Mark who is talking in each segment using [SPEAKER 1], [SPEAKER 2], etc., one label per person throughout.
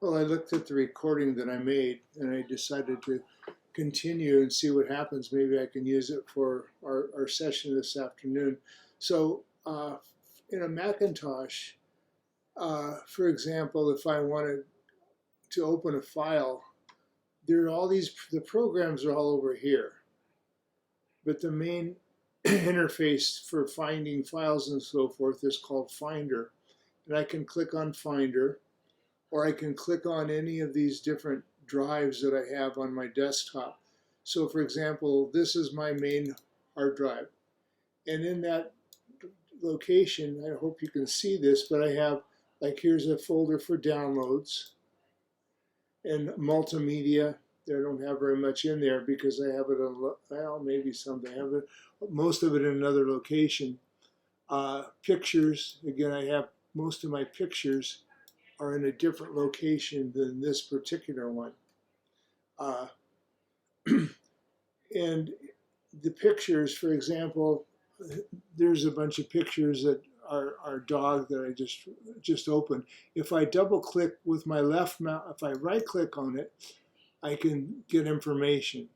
[SPEAKER 1] Well, I looked at the recording that I made and I decided to continue and see what happens. Maybe I can use it for our session this afternoon. So, in a Macintosh, for example, if I wanted to open a file, there are all these, the programs are all over here. But the main interface for finding files and so forth is called Finder. And I can click on Finder, or I can click on any of these different drives that I have on my desktop. So for example, this is my main hard drive. And in that location, I hope you can see this, but I have, like, here's a folder for downloads and multimedia. I don't have very much in there because I have it, well, maybe something. I have it, most of it in another location. Pictures, again, I have most of my pictures are in a different location than this particular one. And the pictures, for example, there's a bunch of pictures that are our dog that I just opened. If I double click with my left mouse, if I right click on it, I can get information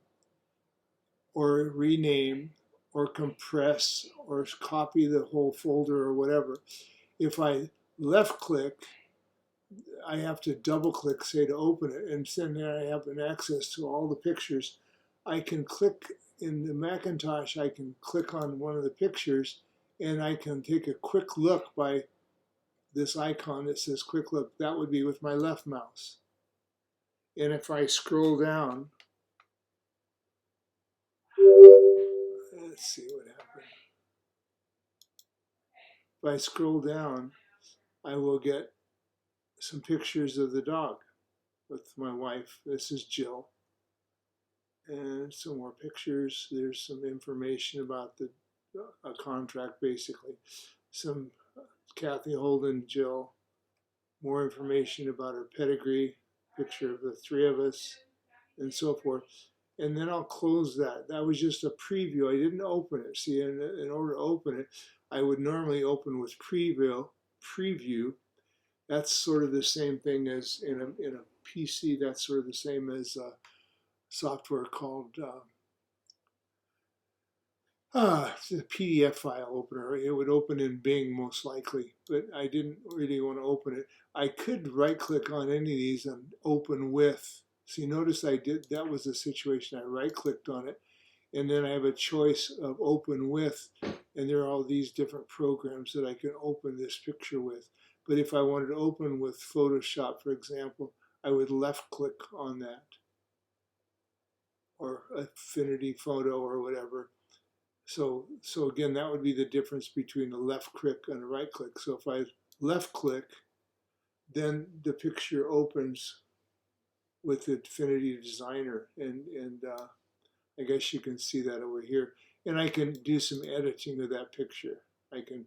[SPEAKER 1] or rename or compress or copy the whole folder or whatever. If I left click, I have to double click, say, to open it, and then I have an access to all the pictures. I can click in the Macintosh, I can click on one of the pictures and I can take a quick look by this icon that says quick look. That would be with my left mouse. And if I scroll down, let's see what happened. If I scroll down, I will get some pictures of the dog with my wife. This is Jill. And some more pictures. There's some information about a contract, basically. Some Kathy Holden, Jill. More information about her pedigree, picture of the three of us, and so forth. And then I'll close that. That was just a preview. I didn't open it. See, in order to open it, I would normally open with preview. That's sort of the same thing as in a PC. That's sort of the same as software called it's a PDF file opener. It would open in Bing most likely, but I didn't really want to open it. I could right click on any of these and open with. See, notice I did, that was the situation. I right clicked on it and then I have a choice of open with, and there are all these different programs that I can open this picture with. But if I wanted to open with Photoshop, for example, I would left click on that, or Affinity Photo or whatever. So again, that would be the difference between a left click and a right click. So if I left click, then the picture opens with the Affinity Designer, and I guess you can see that over here. And I can do some editing of that picture. I can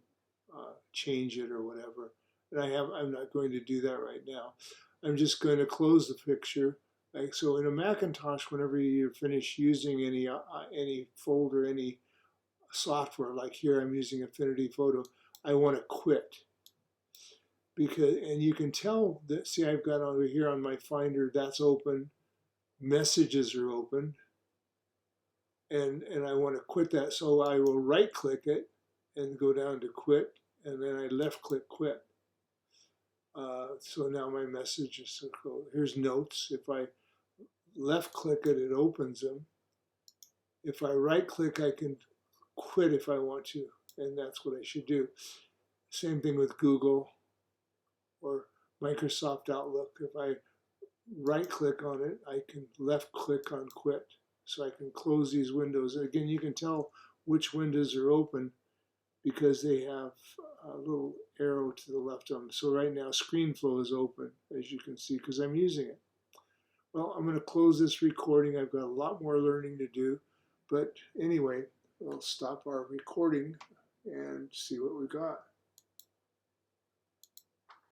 [SPEAKER 1] change it or whatever. And I'm not going to do that right now. I'm just going to close the picture. So in a Macintosh, whenever you're finished using any folder, any software, like here I'm using Affinity Photo, I want to quit. And you can tell that, see, I've got over here on my Finder, that's open, messages are open, and I want to quit that. So I will right click it and go down to quit, and then I left click quit. So now my messages, here's notes. If I left click it, it opens them. If I right click, I can quit if I want to, and that's what I should do. Same thing with Google or Microsoft Outlook. If I right click on it, I can left click on quit. So I can close these windows. And again, you can tell which windows are open because they have a little arrow to the left of them. So right now Screenflow is open, as you can see, because I'm using it. Well, I'm going to close this recording. I've got a lot more learning to do. But anyway, we'll stop our recording and see what we got.